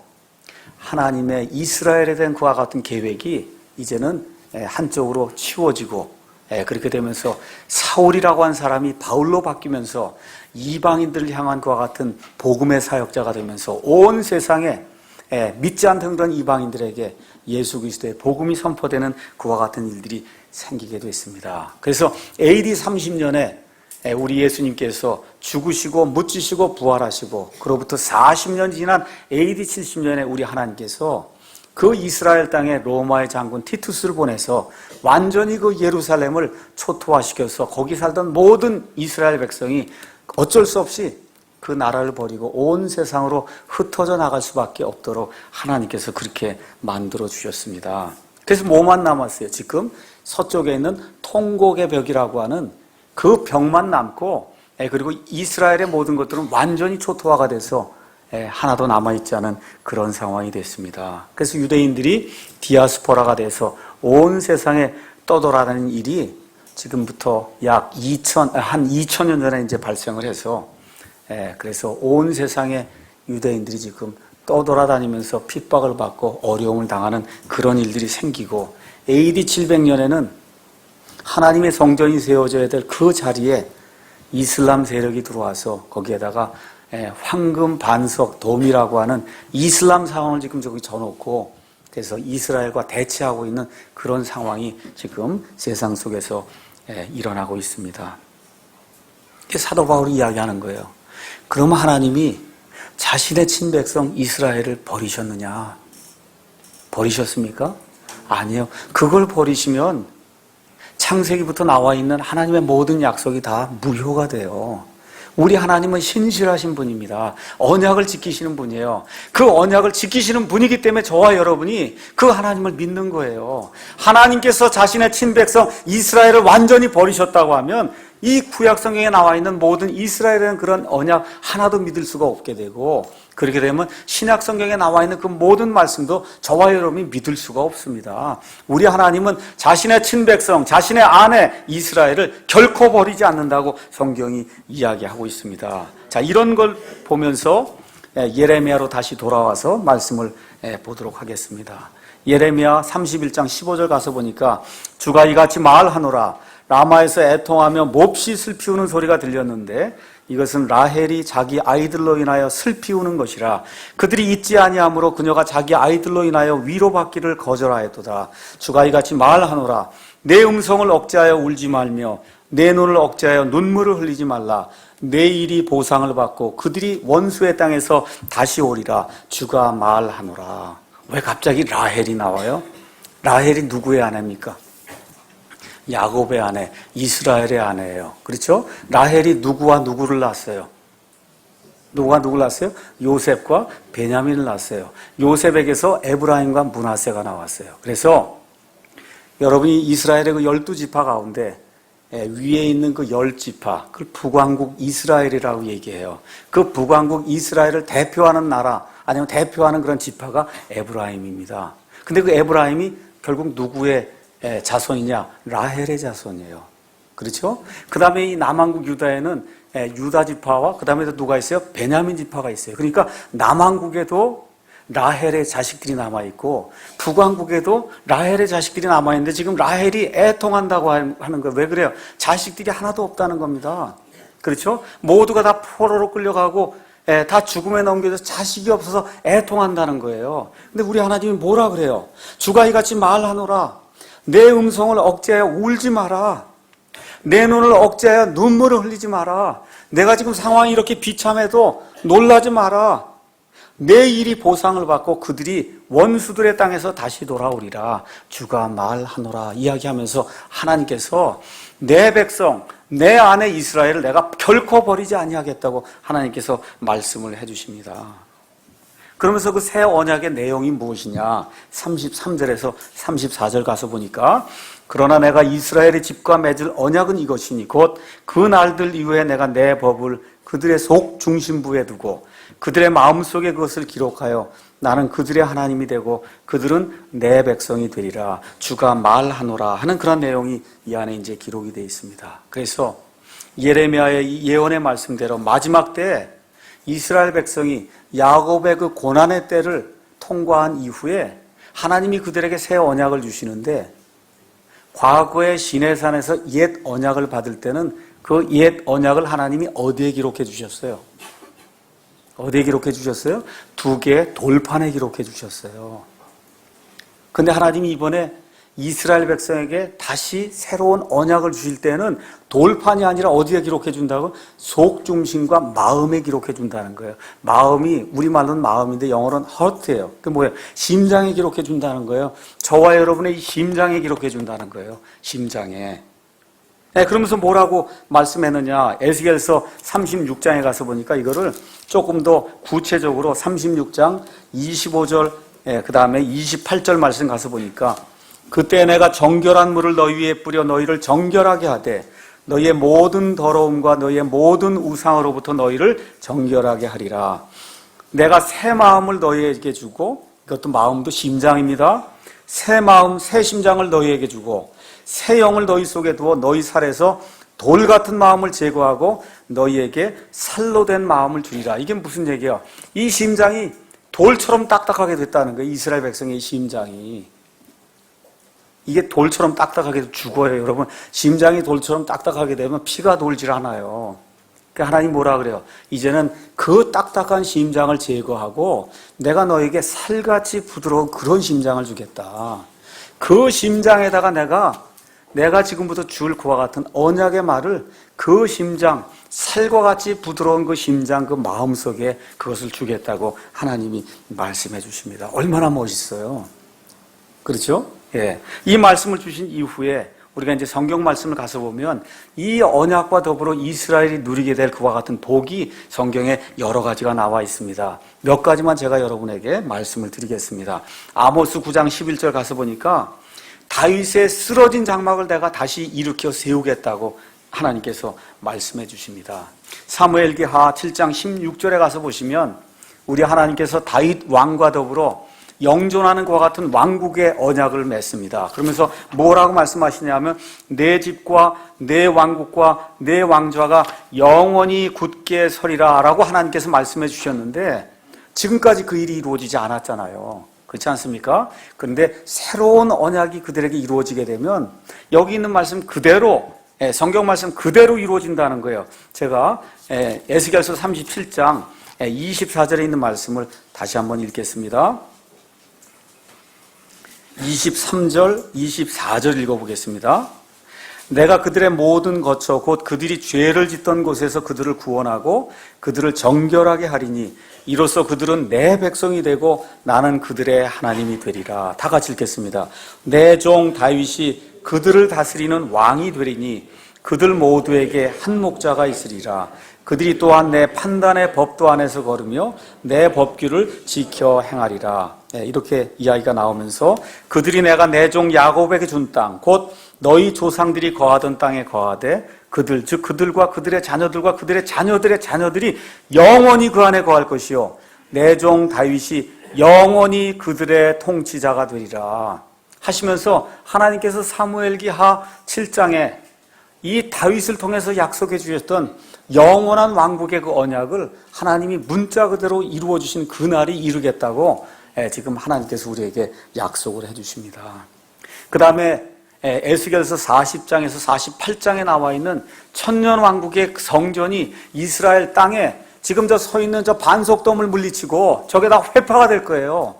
하나님의 이스라엘에 대한 그와 같은 계획이 이제는 한쪽으로 치워지고, 그렇게 되면서 사울이라고 한 사람이 바울로 바뀌면서 이방인들을 향한 그와 같은 복음의 사역자가 되면서 온 세상에 믿지 않던 그런 이방인들에게 예수 그리스도의 복음이 선포되는 그와 같은 일들이 생기게 됐습니다. 그래서 AD 30년에 우리 예수님께서 죽으시고 묻히시고 부활하시고, 그로부터 40년 지난 AD 70년에 우리 하나님께서 그 이스라엘 땅에 로마의 장군 티투스를 보내서 완전히 그 예루살렘을 초토화시켜서 거기 살던 모든 이스라엘 백성이 어쩔 수 없이 그 나라를 버리고 온 세상으로 흩어져 나갈 수밖에 없도록 하나님께서 그렇게 만들어 주셨습니다. 그래서 뭐만 남았어요? 지금 서쪽에 있는 통곡의 벽이라고 하는 그 벽만 남고, 그리고 이스라엘의 모든 것들은 완전히 초토화가 돼서 하나도 남아있지 않은 그런 상황이 됐습니다. 그래서 유대인들이 디아스포라가 돼서 온 세상에 떠돌아다니는 일이 지금부터 한 2000년 전에 이제 발생을 해서, 그래서 온 세상에 유대인들이 지금 떠돌아다니면서 핍박을 받고 어려움을 당하는 그런 일들이 생기고, AD 700년에는 하나님의 성전이 세워져야 될 그 자리에 이슬람 세력이 들어와서 거기에다가 황금 반석 돔이라고 하는 이슬람 상황을 지금 저기 져놓고, 그래서 이스라엘과 대치하고 있는 그런 상황이 지금 세상 속에서 일어나고 있습니다. 사도 바울이 이야기하는 거예요. 그럼 하나님이 자신의 친백성 이스라엘을 버리셨느냐? 버리셨습니까? 아니요. 그걸 버리시면 창세기부터 나와 있는 하나님의 모든 약속이 다 무효가 돼요. 우리 하나님은 신실하신 분입니다. 언약을 지키시는 분이에요. 그 언약을 지키시는 분이기 때문에 저와 여러분이 그 하나님을 믿는 거예요. 하나님께서 자신의 친백성 이스라엘을 완전히 버리셨다고 하면 이 구약성경에 나와 있는 모든 이스라엘에 대한 그런 언약 하나도 믿을 수가 없게 되고, 그렇게 되면 신약성경에 나와 있는 그 모든 말씀도 저와 여러분이 믿을 수가 없습니다. 우리 하나님은 자신의 친백성, 자신의 아내 이스라엘을 결코 버리지 않는다고 성경이 이야기하고 있습니다. 자, 이런 걸 보면서 예레미야로 다시 돌아와서 말씀을 보도록 하겠습니다. 예레미야 31장 15절 가서 보니까 주가 이같이 말하노라. 라마에서 애통하며 몹시 슬피 우는 소리가 들렸는데 이것은 라헬이 자기 아이들로 인하여 슬피 우는 것이라. 그들이 잊지 아니하므로 그녀가 자기 아이들로 인하여 위로받기를 거절하였도다. 주가 이같이 말하노라. 내 음성을 억제하여 울지 말며 내 눈을 억제하여 눈물을 흘리지 말라. 내 일이 보상을 받고 그들이 원수의 땅에서 다시 오리라. 주가 말하노라. 왜 갑자기 라헬이 나와요? 라헬이 누구의 아내입니까? 야곱의 아내, 이스라엘의 아내예요. 그렇죠? 라헬이 누구와 누구를 낳았어요? 누가 누구를 낳았어요? 요셉과 베냐민을 낳았어요. 요셉에게서 에브라임과 므낫세가 나왔어요. 그래서 여러분이 이스라엘의 그 12지파 가운데 위에 있는 그 10지파, 그걸 북왕국 이스라엘이라고 얘기해요. 그 북왕국 이스라엘을 대표하는 나라, 아니면 대표하는 그런 지파가 에브라임입니다. 근데 그 에브라임이 결국 누구의 자손이냐? 라헬의 자손이에요. 그렇죠? 그 다음에 이 남왕국 유다에는 유다 지파와 그 다음에 누가 있어요? 베냐민 지파가 있어요. 그러니까 남왕국에도 라헬의 자식들이 남아있고 북왕국에도 라헬의 자식들이 남아있는데 지금 라헬이 애통한다고 하는 거예요. 왜 그래요? 자식들이 하나도 없다는 겁니다. 그렇죠? 모두가 다 포로로 끌려가고 다 죽음에 넘겨져서 자식이 없어서 애통한다는 거예요. 근데 우리 하나님이 뭐라 그래요? 주가 이같이 말하노라. 내 음성을 억제하여 울지 마라. 내 눈을 억제하여 눈물을 흘리지 마라. 내가 지금 상황이 이렇게 비참해도 놀라지 마라. 내 일이 보상을 받고 그들이 원수들의 땅에서 다시 돌아오리라. 주가 말하노라. 이야기하면서 하나님께서 내 백성, 내 아내 이스라엘을 내가 결코 버리지 아니하겠다고 하나님께서 말씀을 해주십니다. 그러면서 그 새 언약의 내용이 무엇이냐? 33절에서 34절 가서 보니까 그러나 내가 이스라엘의 집과 맺을 언약은 이것이니 곧 그 날들 이후에 내가 내 법을 그들의 속 중심부에 두고 그들의 마음속에 그것을 기록하여 나는 그들의 하나님이 되고 그들은 내 백성이 되리라. 주가 말하노라 하는 그런 내용이 이 안에 이제 기록이 되어 있습니다. 그래서 예레미야의 예언의 말씀대로 마지막 때에 이스라엘 백성이 야곱의 그 고난의 때를 통과한 이후에 하나님이 그들에게 새 언약을 주시는데, 과거의 시내산에서 옛 언약을 받을 때는 그 옛 언약을 하나님이 어디에 기록해 주셨어요? 어디에 기록해 주셨어요? 두 개의 돌판에 기록해 주셨어요. 근데 하나님이 이번에 이스라엘 백성에게 다시 새로운 언약을 주실 때는 돌판이 아니라 어디에 기록해 준다고? 속 중심과 마음에 기록해 준다는 거예요. 마음이, 우리말로는 마음인데 영어로는 heart예요. 그 뭐예요? 심장에 기록해 준다는 거예요. 저와 여러분의 이 심장에 기록해 준다는 거예요. 심장에. 네, 그러면서 뭐라고 말씀했느냐? 에스겔서 36장에 가서 보니까 이거를 조금 더 구체적으로 36장 25절, 그 다음에 28절 말씀 가서 보니까, 그때 내가 정결한 물을 너희 위에 뿌려 너희를 정결하게 하되 너희의 모든 더러움과 너희의 모든 우상으로부터 너희를 정결하게 하리라. 내가 새 마음을 너희에게 주고, 이것도 마음도 심장입니다. 새 마음, 새 심장을 너희에게 주고 새 영을 너희 속에 두어 너희 살에서 돌 같은 마음을 제거하고 너희에게 살로 된 마음을 주리라. 이게 무슨 얘기야? 이 심장이 돌처럼 딱딱하게 됐다는 거예요. 이스라엘 백성의 심장이. 이게 돌처럼 딱딱하게 죽어요. 여러분, 심장이 돌처럼 딱딱하게 되면 피가 돌질 않아요. 그러니까 하나님 뭐라 그래요? 이제는 그 딱딱한 심장을 제거하고 내가 너에게 살같이 부드러운 그런 심장을 주겠다. 그 심장에다가 내가 지금부터 줄 그와 같은 언약의 말을 그 심장, 살과 같이 부드러운 그 심장, 그 마음속에 그것을 주겠다고 하나님이 말씀해 주십니다. 얼마나 멋있어요. 그렇죠? 예. 이 말씀을 주신 이후에 우리가 이제 성경 말씀을 가서 보면 이 언약과 더불어 이스라엘이 누리게 될 그와 같은 복이 성경에 여러 가지가 나와 있습니다. 몇 가지만 제가 여러분에게 말씀을 드리겠습니다. 아모스 9장 11절 가서 보니까 다윗의 쓰러진 장막을 내가 다시 일으켜 세우겠다고 하나님께서 말씀해 주십니다. 사무엘기하 7장 16절에 가서 보시면 우리 하나님께서 다윗 왕과 더불어 영존하는 것과 같은 왕국의 언약을 맺습니다. 그러면서 뭐라고 말씀하시냐면 내 집과 내 왕국과 내 왕좌가 영원히 굳게 서리라 라고 하나님께서 말씀해 주셨는데 지금까지 그 일이 이루어지지 않았잖아요. 그렇지 않습니까? 그런데 새로운 언약이 그들에게 이루어지게 되면 여기 있는 말씀 그대로, 성경 말씀 그대로 이루어진다는 거예요. 제가 에스겔서 37장 24절에 있는 말씀을 다시 한번 읽겠습니다. 23절, 24절 읽어보겠습니다. 내가 그들의 모든 거처 곧 그들이 죄를 짓던 곳에서 그들을 구원하고 그들을 정결하게 하리니 이로써 그들은 내 백성이 되고 나는 그들의 하나님이 되리라. 다 같이 읽겠습니다. 내 종 다윗이 그들을 다스리는 왕이 되리니 그들 모두에게 한 목자가 있으리라. 그들이 또한 내 판단의 법도 안에서 걸으며 내 법규를 지켜 행하리라. 이렇게 이야기가 나오면서 그들이 내가 내 종 야곱에게 준 땅, 곧 너희 조상들이 거하던 땅에 거하되 그들, 즉 그들과 그들의 자녀들과 그들의 자녀들의 자녀들이 영원히 그 안에 거할 것이요 내 종 다윗이 영원히 그들의 통치자가 되리라 하시면서 하나님께서 사무엘기하 7장에 이 다윗을 통해서 약속해 주셨던 영원한 왕국의 그 언약을 하나님이 문자 그대로 이루어 주신 그날이 이르겠다고 지금 하나님께서 우리에게 약속을 해 주십니다. 그 다음에 에스겔서 40장에서 48장에 나와 있는 천년왕국의 성전이 이스라엘 땅에 지금 저 서 있는 저 반석돔을 물리치고 저게 다 회파가 될 거예요.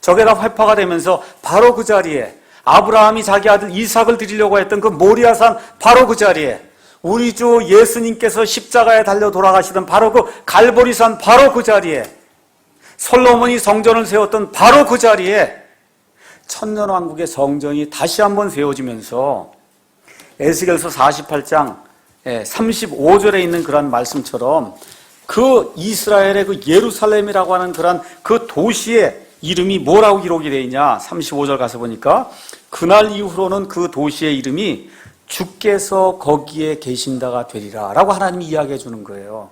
저게 다 회파가 되면서 바로 그 자리에 아브라함이 자기 아들 이삭을 드리려고 했던 그 모리아산 바로 그 자리에 우리 주 예수님께서 십자가에 달려 돌아가시던 바로 그 갈보리산 바로 그 자리에 솔로몬이 성전을 세웠던 바로 그 자리에 천년왕국의 성전이 다시 한번 세워지면서 에스겔서 48장 35절에 있는 그런 말씀처럼 그 이스라엘의 그 예루살렘이라고 하는 그런 그 도시의 이름이 뭐라고 기록이 되어 있냐? 35절 가서 보니까 그날 이후로는 그 도시의 이름이 주께서 거기에 계신다가 되리라 라고 하나님이 이야기해 주는 거예요.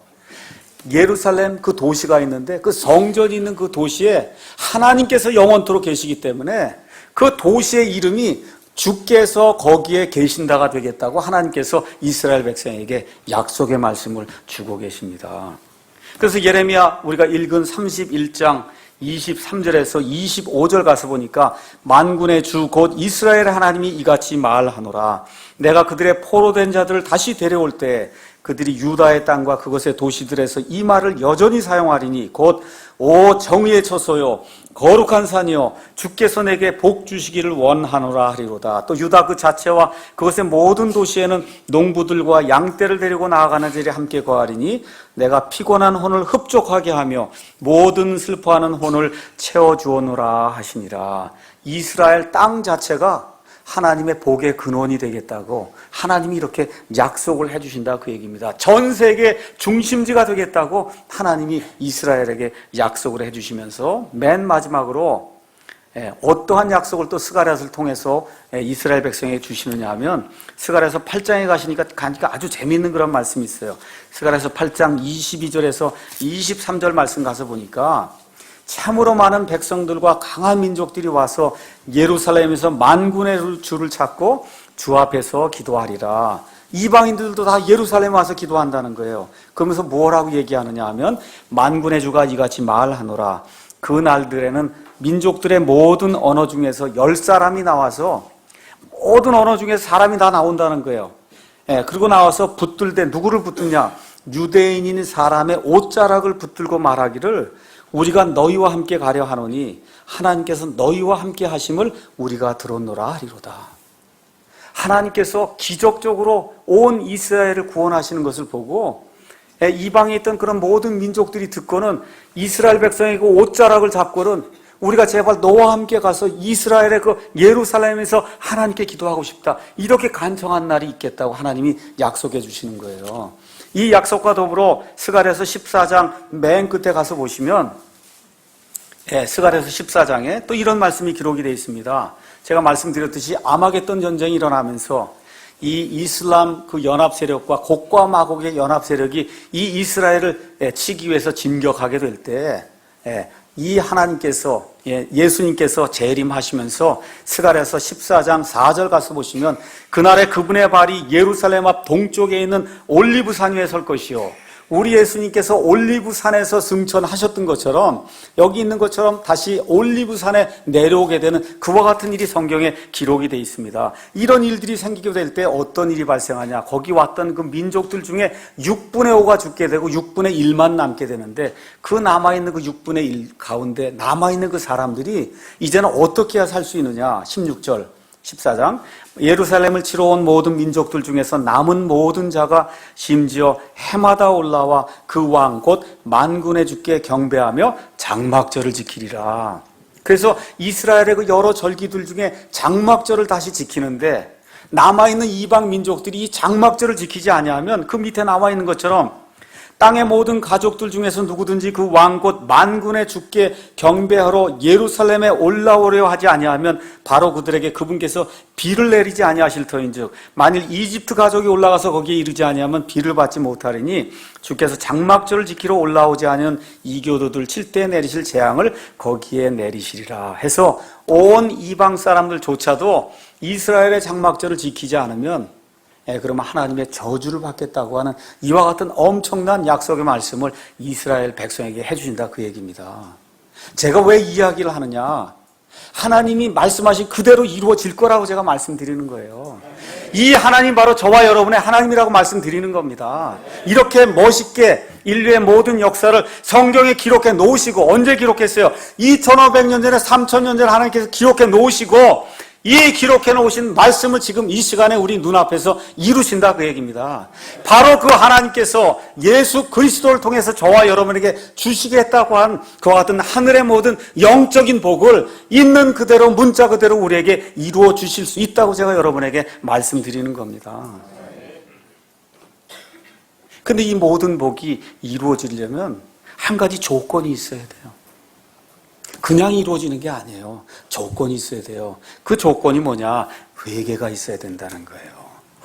예루살렘 그 도시가 있는데 그 성전이 있는 그 도시에 하나님께서 영원토록 계시기 때문에 그 도시의 이름이 주께서 거기에 계신다가 되겠다고 하나님께서 이스라엘 백성에게 약속의 말씀을 주고 계십니다. 그래서 예레미야 우리가 읽은 31장 23절에서 25절 가서 보니까 만군의 주 곧 이스라엘 하나님이 이같이 말하노라. 내가 그들의 포로된 자들을 다시 데려올 때 그들이 유다의 땅과 그곳의 도시들에서 이 말을 여전히 사용하리니 곧 오 정의의 처소요 거룩한 산이요 주께서 내게 복 주시기를 원하노라 하리로다. 또 유다 그 자체와 그것의 모든 도시에는 농부들과 양떼를 데리고 나아가는 자들이 함께 거하리니 내가 피곤한 혼을 흡족하게 하며 모든 슬퍼하는 혼을 채워주오노라 하시니라. 이스라엘 땅 자체가 하나님의 복의 근원이 되겠다고 하나님이 이렇게 약속을 해주신다 그 얘기입니다. 전 세계 중심지가 되겠다고 하나님이 이스라엘에게 약속을 해주시면서 맨 마지막으로 어떠한 약속을 또 스가랴를 통해서 이스라엘 백성에게 주시느냐 하면 스가랴서 8장에 가시니까 아주 재미있는 그런 말씀이 있어요. 스가랴서 8장 22절에서 23절 말씀 가서 보니까 참으로 많은 백성들과 강한 민족들이 와서 예루살렘에서 만군의 주를 찾고 주 앞에서 기도하리라. 이방인들도 다 예루살렘 와서 기도한다는 거예요. 그러면서 뭐라고 얘기하느냐 하면 만군의 주가 이같이 말하노라. 그 날들에는 민족들의 모든 언어 중에서 10사람이 나와서 모든 언어 중에서 사람이 다 나온다는 거예요. 그리고 나와서 붙들 때 누구를 붙드냐? 유대인인 사람의 옷자락을 붙들고 말하기를 우리가 너희와 함께 가려 하노니 하나님께서 너희와 함께 하심을 우리가 들었노라 하리로다. 하나님께서 기적적으로 온 이스라엘을 구원하시는 것을 보고 이방에 있던 그런 모든 민족들이 듣고는 이스라엘 백성의 그 옷자락을 잡고는 우리가 제발 너와 함께 가서 이스라엘의 그 예루살렘에서 하나님께 기도하고 싶다. 이렇게 간청한 날이 있겠다고 하나님이 약속해 주시는 거예요. 이 약속과 더불어 스가랴서 14장 맨 끝에 가서 보시면 스가랴서 14장에 또 이런 말씀이 기록이 되어 있습니다. 제가 말씀드렸듯이 아마겟돈 전쟁이 일어나면서 이 이슬람 그 연합 세력과 곡과 마곡의 연합 세력이 이 이스라엘을 치기 위해서 진격하게 될 때 이 하나님께서 예수님께서 재림하시면서 스가랴서 14장 4절 가서 보시면 그날에 그분의 발이 예루살렘 앞 동쪽에 있는 올리브산 위에 설 것이요 우리 예수님께서 올리브산에서 승천하셨던 것처럼 여기 있는 것처럼 다시 올리브산에 내려오게 되는 그와 같은 일이 성경에 기록이 되어 있습니다. 이런 일들이 생기게 될 때 어떤 일이 발생하냐? 거기 왔던 그 민족들 중에 6분의 5가 죽게 되고 6분의 1만 남게 되는데 그 남아있는 그 6분의 1 가운데 남아있는 그 사람들이 이제는 어떻게 해야 살 수 있느냐? 16절 14장 예루살렘을 치러 온 모든 민족들 중에서 남은 모든 자가 심지어 해마다 올라와 그 왕 곧 만군의 주께 경배하며 장막절을 지키리라. 그래서 이스라엘의 그 여러 절기들 중에 장막절을 다시 지키는데 남아있는 이방 민족들이 이 장막절을 지키지 아니하면 그 밑에 나와있는 것처럼 땅의 모든 가족들 중에서 누구든지 그 왕 곧 만군의 주께 경배하러 예루살렘에 올라오려 하지 아니하면 바로 그들에게 그분께서 비를 내리지 아니하실 터인즉 만일 이집트 가족이 올라가서 거기에 이르지 아니하면 비를 받지 못하리니 주께서 장막절을 지키러 올라오지 않은 이교도들 칠 때 내리실 재앙을 거기에 내리시리라 해서 온 이방 사람들조차도 이스라엘의 장막절을 지키지 않으면 그러면 하나님의 저주를 받겠다고 하는 이와 같은 엄청난 약속의 말씀을 이스라엘 백성에게 해주신다 그 얘기입니다. 제가 왜 이 이야기를 하느냐? 하나님이 말씀하신 그대로 이루어질 거라고 제가 말씀드리는 거예요. 이 하나님 바로 저와 여러분의 하나님이라고 말씀드리는 겁니다. 이렇게 멋있게 인류의 모든 역사를 성경에 기록해 놓으시고 언제 기록했어요? 2500년 전에 3000년 전에 하나님께서 기록해 놓으시고 이 기록해 놓으신 말씀을 지금 이 시간에 우리 눈앞에서 이루신다 그 얘기입니다. 바로 그 하나님께서 예수 그리스도를 통해서 저와 여러분에게 주시겠다고 한 그와 같은 하늘의 모든 영적인 복을 있는 그대로 문자 그대로 우리에게 이루어 주실 수 있다고 제가 여러분에게 말씀드리는 겁니다. 근데 이 모든 복이 이루어지려면 한 가지 조건이 있어야 돼요. 그냥 이루어지는 게 아니에요. 조건이 있어야 돼요. 그 조건이 뭐냐? 회개가 있어야 된다는 거예요.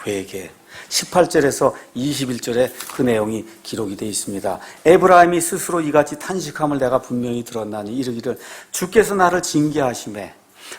회개. 18절에서 21절에 그 내용이 기록이 되어 있습니다. 에브라임이 스스로 이같이 탄식함을 내가 분명히 들었나니 이르기를 주께서 나를 징계하시매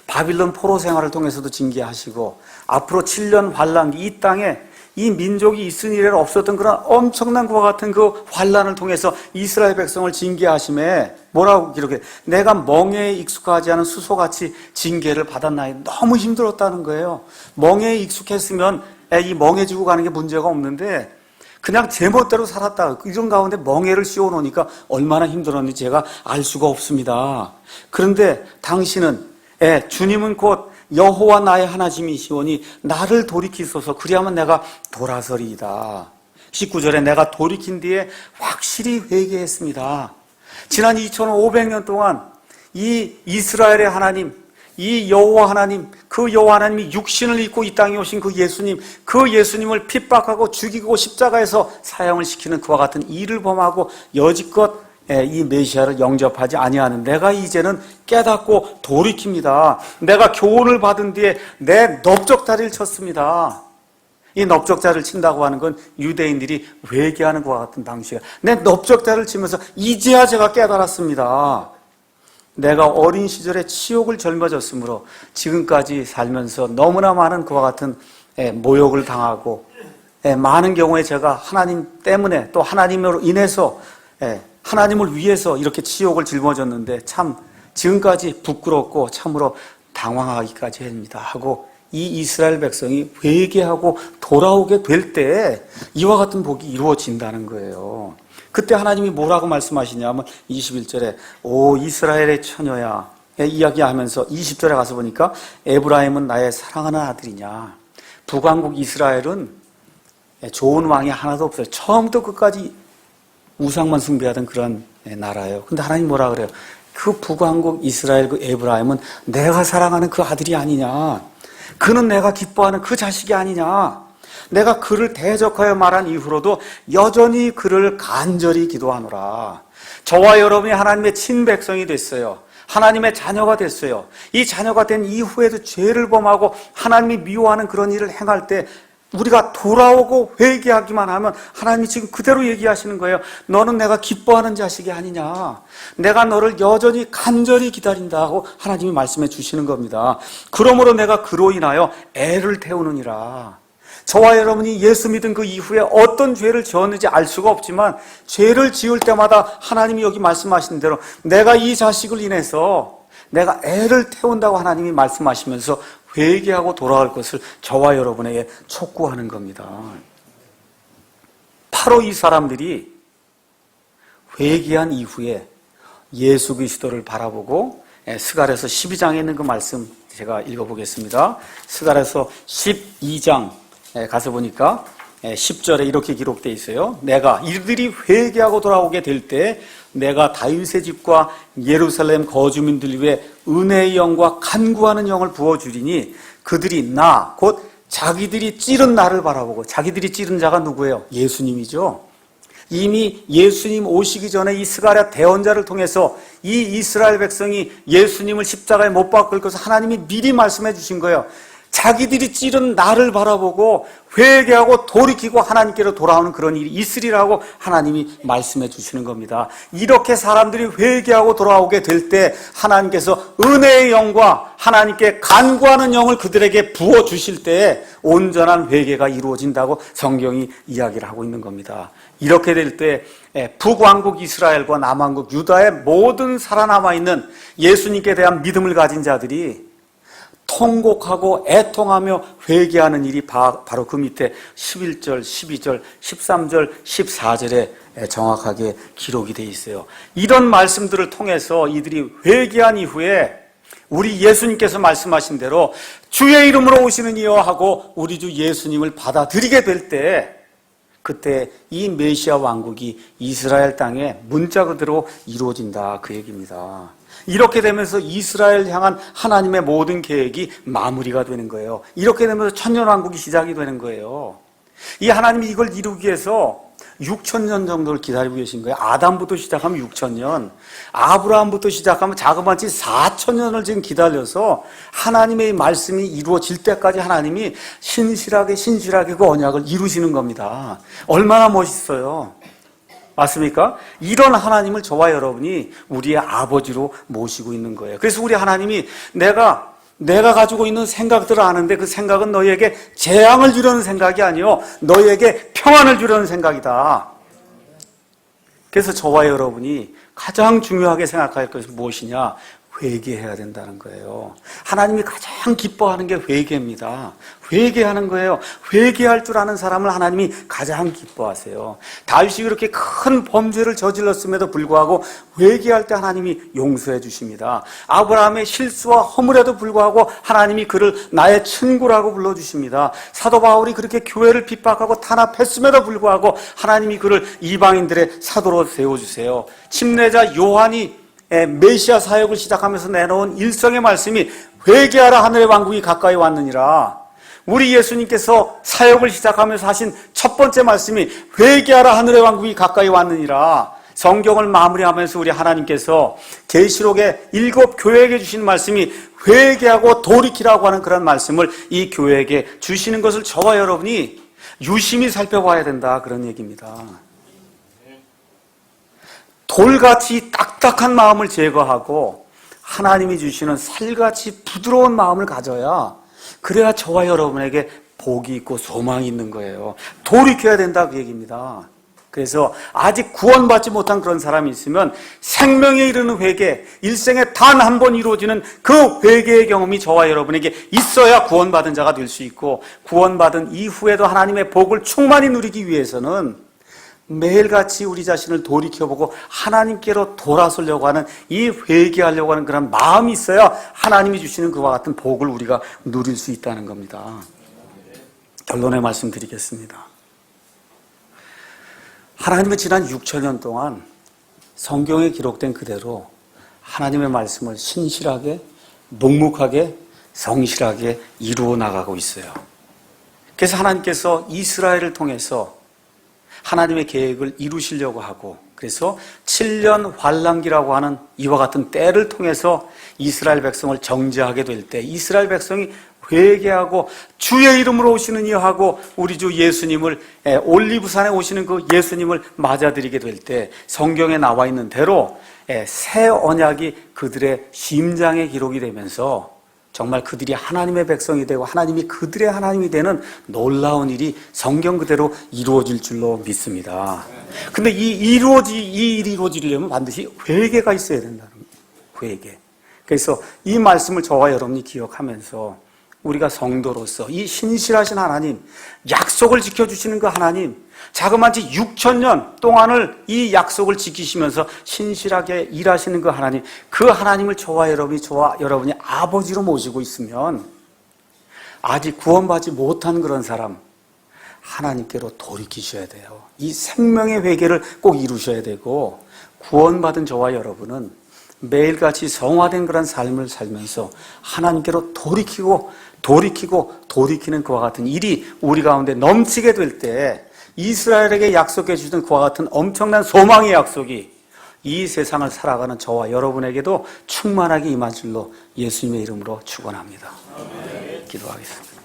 바빌론 포로 생활을 통해서도 징계하시고 앞으로 7년 환란기 이 땅에 이 민족이 있은 이래로 없었던 그런 엄청난 그와 같은 그 환란을 통해서 이스라엘 백성을 징계하심에 뭐라고 기록해? 내가 멍에에 익숙하지 않은 수소같이 징계를 받았나니 너무 힘들었다는 거예요. 멍에에 익숙했으면 이 멍해지고 가는 게 문제가 없는데 그냥 제멋대로 살았다. 이런 가운데 멍해를 씌워놓으니까 얼마나 힘들었는지 제가 알 수가 없습니다. 그런데 당신은 주님은 곧 여호와 나의 하나님이시오니 나를 돌이키소서 그리하면 내가 돌아서리이다. 19절에 내가 돌이킨 뒤에 확실히 회개했습니다. 지난 2500년 동안 이 이스라엘의 하나님, 이 여호와 하나님, 그 여호와 하나님이 육신을 입고 이 땅에 오신 그 예수님을 핍박하고 죽이고 십자가에서 사형을 시키는 그와 같은 일을 범하고 여지껏 이 메시아를 영접하지 아니하는 내가 이제는 깨닫고 돌이킵니다. 내가 교훈을 받은 뒤에 내 넓적다리를 쳤습니다. 이 넓적다리를 친다고 하는 건 유대인들이 회개하는 것과 같은 방식이에요. 내 넓적다리를 치면서 이제야 제가 깨달았습니다. 내가 어린 시절에 치욕을 짊어졌으므로 지금까지 살면서 너무나 많은 그와 같은 모욕을 당하고 많은 경우에 제가 하나님 때문에 또 하나님으로 인해서 하나님을 위해서 이렇게 치욕을 짊어졌는데 참 지금까지 부끄럽고 참으로 당황하기까지 합니다 하고 이 이스라엘 백성이 회개하고 돌아오게 될 때 이와 같은 복이 이루어진다는 거예요. 그때 하나님이 뭐라고 말씀하시냐면 21절에 오 이스라엘의 처녀야 이야기하면서 20절에 가서 보니까 에브라임은 나의 사랑하는 아들이냐. 북왕국 이스라엘은 좋은 왕이 하나도 없어요. 처음부터 끝까지 우상만 숭배하던 그런 나라예요. 근데 하나님 뭐라 그래요? 그 북왕국 이스라엘 그 에브라임은 내가 사랑하는 그 아들이 아니냐. 그는 내가 기뻐하는 그 자식이 아니냐. 내가 그를 대적하여 말한 이후로도 여전히 그를 간절히 기도하노라. 저와 여러분이 하나님의 친백성이 됐어요. 하나님의 자녀가 됐어요. 이 자녀가 된 이후에도 죄를 범하고 하나님이 미워하는 그런 일을 행할 때 우리가 돌아오고 회개하기만 하면 하나님이 지금 그대로 얘기하시는 거예요. 너는 내가 기뻐하는 자식이 아니냐. 내가 너를 여전히 간절히 기다린다고 하나님이 말씀해 주시는 겁니다. 그러므로 내가 그로 인하여 애를 태우느니라. 저와 여러분이 예수 믿은 그 이후에 어떤 죄를 지었는지 알 수가 없지만 죄를 지을 때마다 하나님이 여기 말씀하신 대로 내가 이 자식을 인해서 내가 애를 태운다고 하나님이 말씀하시면서 회개하고 돌아갈 것을 저와 여러분에게 촉구하는 겁니다. 바로 이 사람들이 회개한 이후에 예수 그리스도를 바라보고 스가랴서 12장에 있는 그 말씀 제가 읽어보겠습니다. 스가랴서 12장 가서 보니까 10절에 이렇게 기록되어 있어요. 내가 이들이 회개하고 돌아오게 될 때 내가 다윗의 집과 예루살렘 거주민들 위해 은혜의 영과 간구하는 영을 부어주리니 그들이 나 곧 자기들이 찌른 나를 바라보고 자기들이 찌른 자가 누구예요? 예수님이죠. 이미 예수님 오시기 전에 이 스가랴 대언자를 통해서 이 이스라엘 백성이 예수님을 십자가에 못 박을 것을 하나님이 미리 말씀해 주신 거예요. 자기들이 찌른 나를 바라보고 회개하고 돌이키고 하나님께로 돌아오는 그런 일이 있으리라고 하나님이 말씀해 주시는 겁니다. 이렇게 사람들이 회개하고 돌아오게 될 때 하나님께서 은혜의 영과 하나님께 간구하는 영을 그들에게 부어주실 때 온전한 회개가 이루어진다고 성경이 이야기를 하고 있는 겁니다. 이렇게 될 때 북왕국 이스라엘과 남왕국 유다의 모든 살아남아있는 예수님께 대한 믿음을 가진 자들이 통곡하고 애통하며 회개하는 일이 바로 그 밑에 11절, 12절, 13절, 14절에 정확하게 기록이 되어 있어요. 이런 말씀들을 통해서 이들이 회개한 이후에 우리 예수님께서 말씀하신 대로 주의 이름으로 오시는 이여 하고 우리 주 예수님을 받아들이게 될 때 그때 이 메시아 왕국이 이스라엘 땅에 문자 그대로 이루어진다 그 얘기입니다. 이렇게 되면서 이스라엘 향한 하나님의 모든 계획이 마무리가 되는 거예요. 이렇게 되면서 천년왕국이 시작이 되는 거예요. 이 하나님이 이걸 이루기 위해서 6,000년 정도를 기다리고 계신 거예요. 아담부터 시작하면 6,000년, 아브라함부터 시작하면 자그마치 4,000년을 지금 기다려서 하나님의 말씀이 이루어질 때까지 하나님이 신실하게 그 언약을 이루시는 겁니다. 얼마나 멋있어요. 맞습니까? 이런 하나님을 저와 여러분이 우리의 아버지로 모시고 있는 거예요. 그래서 우리 하나님이 내가 가지고 있는 생각들을 아는데 그 생각은 너희에게 재앙을 주려는 생각이 아니요 너희에게 평안을 주려는 생각이다. 그래서 저와 여러분이 가장 중요하게 생각할 것이 무엇이냐? 회개해야 된다는 거예요. 하나님이 가장 기뻐하는 게 회개입니다. 회개하는 거예요. 회개할 줄 아는 사람을 하나님이 가장 기뻐하세요. 다윗이 그렇게 큰 범죄를 저질렀음에도 불구하고 회개할 때 하나님이 용서해 주십니다. 아브라함의 실수와 허물에도 불구하고 하나님이 그를 나의 친구라고 불러주십니다. 사도 바울이 그렇게 교회를 핍박하고 탄압했음에도 불구하고 하나님이 그를 이방인들의 사도로 세워주세요. 침례자 요한이 메시아 사역을 시작하면서 내놓은 일성의 말씀이 회개하라 하늘의 왕국이 가까이 왔느니라. 우리 예수님께서 사역을 시작하면서 하신 첫 번째 말씀이 회개하라 하늘의 왕국이 가까이 왔느니라. 성경을 마무리하면서 우리 하나님께서 계시록의 7 교회에게 주신 말씀이 회개하고 돌이키라고 하는 그런 말씀을 이 교회에게 주시는 것을 저와 여러분이 유심히 살펴봐야 된다, 그런 얘기입니다. 돌같이 딱딱한 마음을 제거하고 하나님이 주시는 살같이 부드러운 마음을 가져야, 그래야 저와 여러분에게 복이 있고 소망이 있는 거예요. 돌이켜야 된다, 그 얘기입니다. 그래서 아직 구원받지 못한 그런 사람이 있으면 생명에 이르는 회개, 일생에 단 한 번 이루어지는 그 회개의 경험이 저와 여러분에게 있어야 구원받은 자가 될 수 있고, 구원받은 이후에도 하나님의 복을 충만히 누리기 위해서는 매일같이 우리 자신을 돌이켜보고 하나님께로 돌아서려고 하는, 이 회개하려고 하는 그런 마음이 있어야 하나님이 주시는 그와 같은 복을 우리가 누릴 수 있다는 겁니다. 결론의 말씀 드리겠습니다. 하나님은 지난 6,000년 동안 성경에 기록된 그대로 하나님의 말씀을 신실하게, 묵묵하게, 성실하게 이루어 나가고 있어요. 그래서 하나님께서 이스라엘을 통해서 하나님의 계획을 이루시려고 하고, 그래서 7년 환란기라고 하는 이와 같은 때를 통해서 이스라엘 백성을 정죄하게 될 때, 이스라엘 백성이 회개하고 주의 이름으로 오시는 이여 하고 우리 주 예수님을, 올리브산에 오시는 그 예수님을 맞아들이게 될 때 성경에 나와 있는 대로 새 언약이 그들의 심장에 기록이 되면서 정말 그들이 하나님의 백성이 되고 하나님이 그들의 하나님이 되는 놀라운 일이 성경 그대로 이루어질 줄로 믿습니다. 근데 이 일이 이루어지려면 반드시 회개가 있어야 된다는 거예요. 회개. 그래서 이 말씀을 저와 여러분이 기억하면서 우리가 성도로서 이 신실하신 하나님, 약속을 지켜주시는 그 하나님, 자그마치 6,000년 동안을 이 약속을 지키시면서 신실하게 일하시는 그 하나님, 그 하나님을 저와 여러분이 아버지로 모시고 있으면 아직 구원받지 못한 그런 사람, 하나님께로 돌이키셔야 돼요. 이 생명의 회개를 꼭 이루셔야 되고, 구원받은 저와 여러분은 매일같이 성화된 그런 삶을 살면서 하나님께로 돌이키는 그와 같은 일이 우리 가운데 넘치게 될 때, 이스라엘에게 약속해 주신 그와 같은 엄청난 소망의 약속이 이 세상을 살아가는 저와 여러분에게도 충만하게 임할 줄로 예수님의 이름으로 축원합니다. 기도하겠습니다.